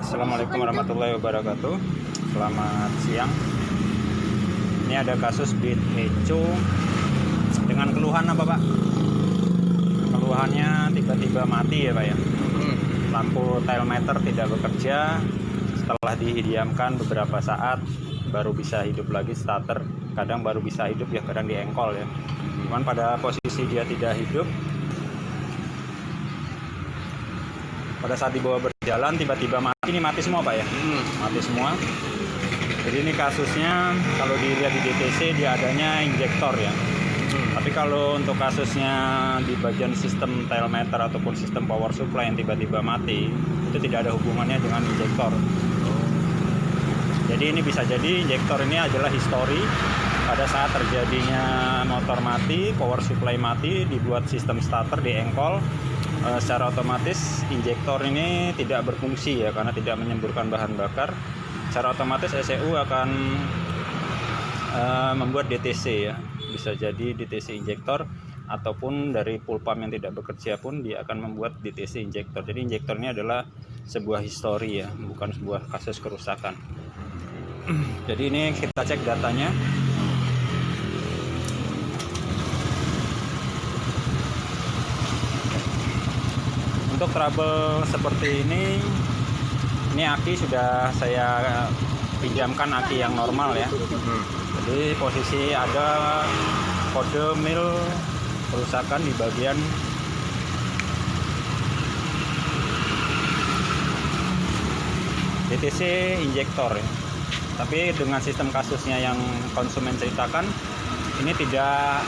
Assalamualaikum warahmatullahi wabarakatuh. Selamat siang. Ini ada kasus Beat Echo dengan keluhan apa Pak? Keluhannya tiba-tiba mati ya Pak ya. Lampu tailmeter tidak bekerja. Setelah didiamkan beberapa saat baru bisa hidup lagi starter. Kadang baru bisa hidup ya, kadang diengkol ya. Cuman pada posisi dia tidak hidup, pada saat dibawa berjalan tiba-tiba mati. Ini mati semua Pak ya? Mati semua. Jadi ini kasusnya kalau dilihat di DTC dia adanya injektor ya. Tapi kalau untuk kasusnya di bagian sistem tailmeter ataupun sistem power supply yang tiba-tiba mati, itu tidak ada hubungannya dengan injektor. Jadi ini bisa jadi injektor ini adalah histori pada saat terjadinya motor mati, power supply mati, dibuat sistem starter diengkol, secara otomatis injektor ini tidak berfungsi ya, karena tidak menyemburkan bahan bakar. Secara otomatis ECU akan membuat DTC ya, bisa jadi DTC injektor ataupun dari full pump yang tidak bekerja pun dia akan membuat DTC injektor. Jadi injektor ini adalah sebuah histori ya, bukan sebuah kasus kerusakan. Jadi ini kita cek datanya. Untuk trouble seperti ini aki sudah saya pinjamkan aki yang normal ya. Jadi posisi ada kode mil kerusakan di bagian DTC injektor ya. Tapi dengan sistem kasusnya yang konsumen ceritakan, ini tidak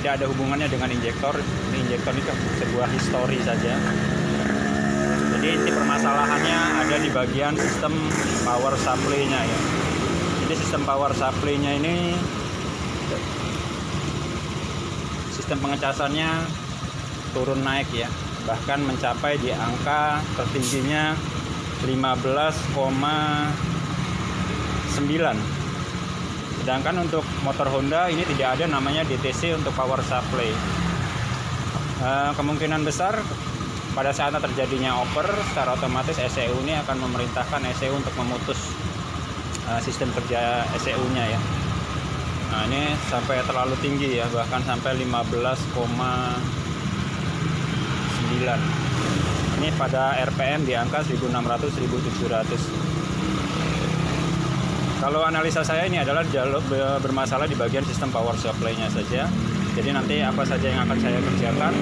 ada hubungannya dengan injektor. Ini injektor ini sebuah histori saja. Jadi inti permasalahannya ada di bagian sistem power supply-nya ya. Jadi sistem power supply-nya ini sistem pengecasannya turun naik ya. Bahkan mencapai di angka tertingginya 15,9. Sedangkan untuk motor Honda ini tidak ada namanya DTC untuk power supply. Kemungkinan besar pada saat terjadinya over, secara otomatis ECU ini akan memerintahkan ECU untuk memutus sistem kerja ECU-nya ya. Nah ini sampai terlalu tinggi ya, bahkan sampai 15,9. Ini pada RPM di angka 1600-1700. Kalau analisa saya ini adalah jalur bermasalah di bagian sistem power supply-nya saja. Jadi nanti apa saja yang akan saya kerjakan,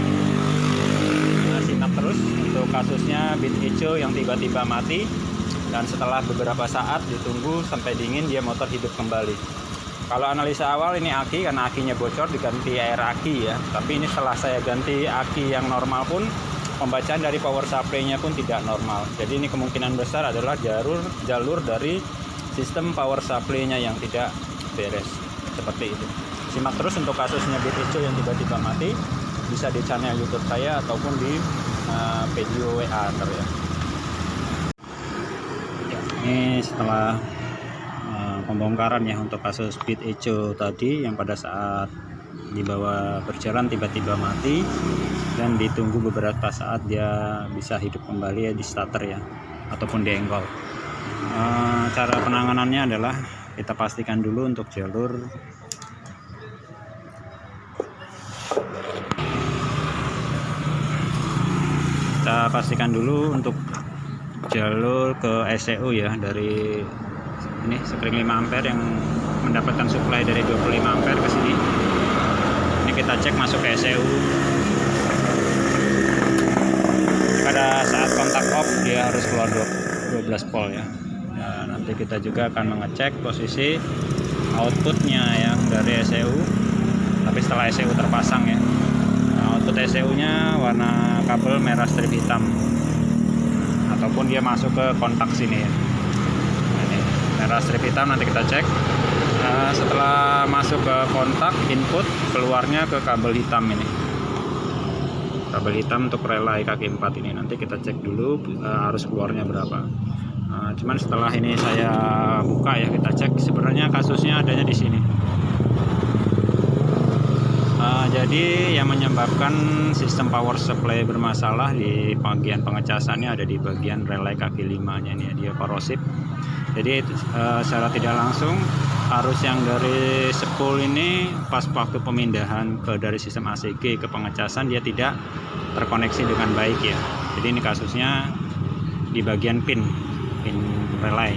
simak terus untuk kasusnya Beat Echo yang tiba-tiba mati dan setelah beberapa saat ditunggu sampai dingin dia motor hidup kembali. Kalau analisa awal ini aki, karena akinya bocor diganti air aki ya. Tapi ini setelah saya ganti aki yang normal pun pembacaan dari power supply-nya pun tidak normal. Jadi ini kemungkinan besar adalah jalur dari sistem power supply-nya yang tidak beres, seperti itu. Simak terus untuk kasusnya Beat Echo yang tiba-tiba mati, bisa di channel YouTube saya ataupun di video WA ya. Ini setelah pembongkaran ya untuk kasus Beat Echo tadi yang pada saat dibawa berjalan tiba-tiba mati dan ditunggu beberapa saat dia bisa hidup kembali ya di starter ya, ataupun di engkol. Cara penanganannya adalah kita pastikan dulu untuk jalur ke ECU ya, dari ini spring 5 ampere yang mendapatkan supply dari 25 ampere ke sini. Ini kita cek masuk ke ECU. Pada saat kontak off dia harus keluar 12 volt ya. Nah, nanti kita juga akan mengecek posisi outputnya ya dari ECU, tapi setelah ECU terpasang ya. Nah, output ECU nya warna kabel merah strip hitam, ataupun dia masuk ke kontak sini ya. Nah, ini merah strip hitam, nanti kita cek. Nah, setelah masuk ke kontak input, keluarnya ke kabel hitam ini, kabel hitam untuk relay kaki 4 ini. Nanti kita cek dulu arus keluarnya berapa. Cuman setelah ini saya buka ya, kita cek sebenarnya kasusnya adanya di sini. Jadi yang menyebabkan sistem power supply bermasalah di bagian pengecasannya ada di bagian relay kaki 5-nya ini, dia korosif. Jadi secara tidak langsung arus yang dari spool ini pas waktu pemindahan dari sistem ACG ke pengecasan dia tidak terkoneksi dengan baik ya. Jadi ini kasusnya di bagian pin relay.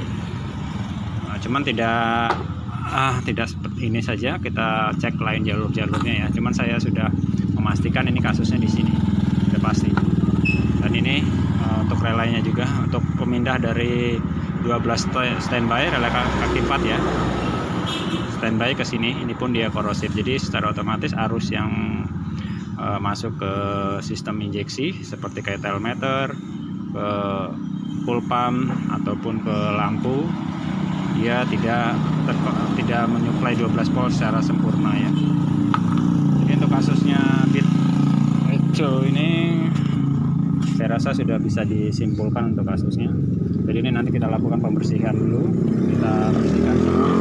Cuman tidak seperti ini saja, kita cek lain jalur-jalurnya ya. Cuman saya sudah memastikan ini kasusnya di sini sudah pasti. Dan ini untuk relaynya juga untuk pemindah dari 12 standby relay kaki 4 ya, standby ke sini, ini pun dia korosif. Jadi secara otomatis arus yang masuk ke sistem injeksi seperti kayak telemeter, ke full pump ataupun ke lampu, dia tidak menyuplai 12 volt secara sempurna ya. Jadi untuk kasusnya bit echo ini saya rasa sudah bisa disimpulkan untuk kasusnya. Jadi ini nanti kita lakukan pembersihan dulu, kita bersihkan semua.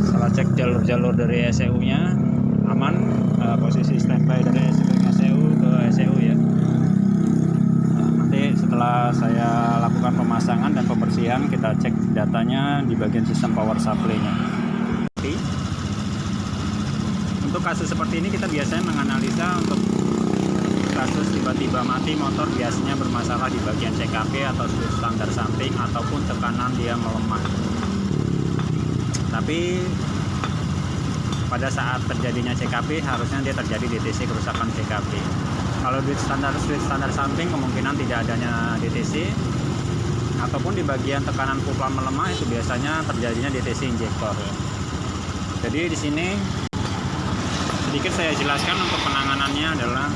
Setelah cek jalur-jalur dari ECU nya aman, posisi standby dari ECU ke ECU ya. Nanti setelah saya lakukan pemasangan dan pembersihan, kita cek datanya di bagian sistem power supply-nya. Untuk kasus seperti ini kita biasanya menganalisa untuk kasus tiba-tiba mati motor, biasanya bermasalah di bagian CKP atau switch standar samping ataupun tekanan dia melemah. Tapi pada saat terjadinya CKP harusnya dia terjadi DTC, kerusakan CKP. Kalau di switch standar samping kemungkinan tidak adanya DTC, ataupun di bagian tekanan pump melemah itu biasanya terjadinya DTC injektor. Jadi di sini sedikit saya jelaskan untuk penanganannya adalah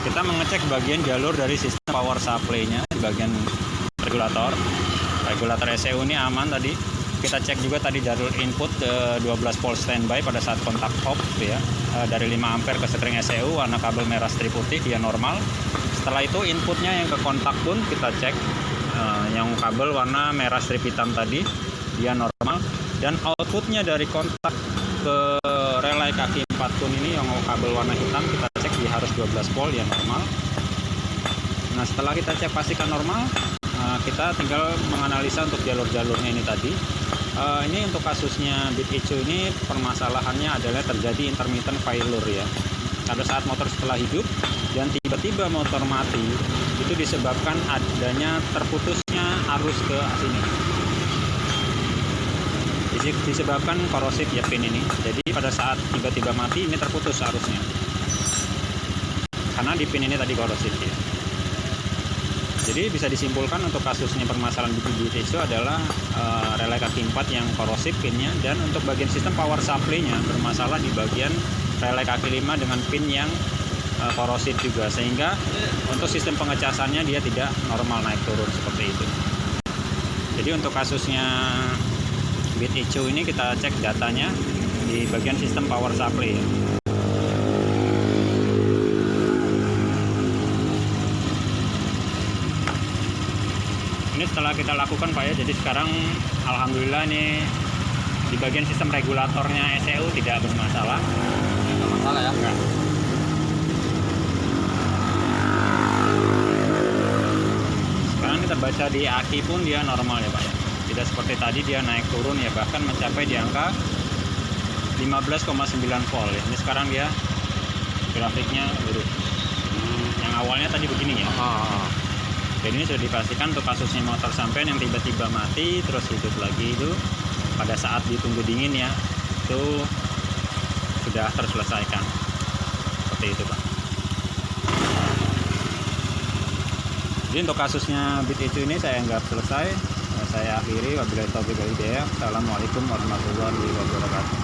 kita mengecek bagian jalur dari sistem power supply-nya di bagian regulator ECU ini aman tadi. Kita cek juga tadi jalur input 12 volt standby pada saat kontak off ya, dari 5 ampere ke string ECU, warna kabel merah strip putih dia normal. Setelah itu inputnya yang ke kontak pun kita cek, yang kabel warna merah strip hitam tadi dia normal, dan outputnya dari kontak ke relay kaki 4 pun ini yang kabel warna hitam kita cek dia harus 12 volt ya normal. Nah setelah kita cek pastikan normal, kita tinggal menganalisa untuk jalur-jalurnya ini tadi. Ini untuk kasusnya bit echo ini permasalahannya adalah terjadi intermittent failure ya. Pada saat motor setelah hidup dan tiba-tiba motor mati, itu disebabkan adanya terputusnya arus ke sini. Disebabkan korosif ya pin ini. Jadi pada saat tiba-tiba mati ini terputus arusnya. Karena di pin ini tadi korosif ya. Jadi bisa disimpulkan untuk kasusnya permasalahan bit echo adalah relay kaki 4 yang korosif pinnya, dan untuk bagian sistem power supply-nya bermasalah di bagian relay kaki 5 dengan pin yang korosif juga, sehingga untuk sistem pengecasannya dia tidak normal naik turun seperti itu. Jadi untuk kasusnya bit echo ini kita cek datanya di bagian sistem power supply ya. Ini setelah kita lakukan Pak ya, jadi sekarang alhamdulillah ini di bagian sistem regulatornya ECU tidak bermasalah. Tidak masalah ya? Enggak. Sekarang kita baca di aki pun dia normal ya Pak ya. Tidak seperti tadi dia naik turun ya, bahkan mencapai di angka 15,9 volt ya. Ini sekarang dia grafiknya buruk. Yang awalnya tadi begini ya. Jadi ini sudah dipastikan untuk kasusnya motor sampean yang tiba-tiba mati terus hidup lagi, itu pada saat ditunggu dingin ya, itu sudah terselesaikan seperti itu Pak. Jadi untuk kasusnya bit echo ini saya anggap selesai. Saya akhiri, wabillahi taufiq wal hidayah. Assalamualaikum warahmatullahi wabarakatuh.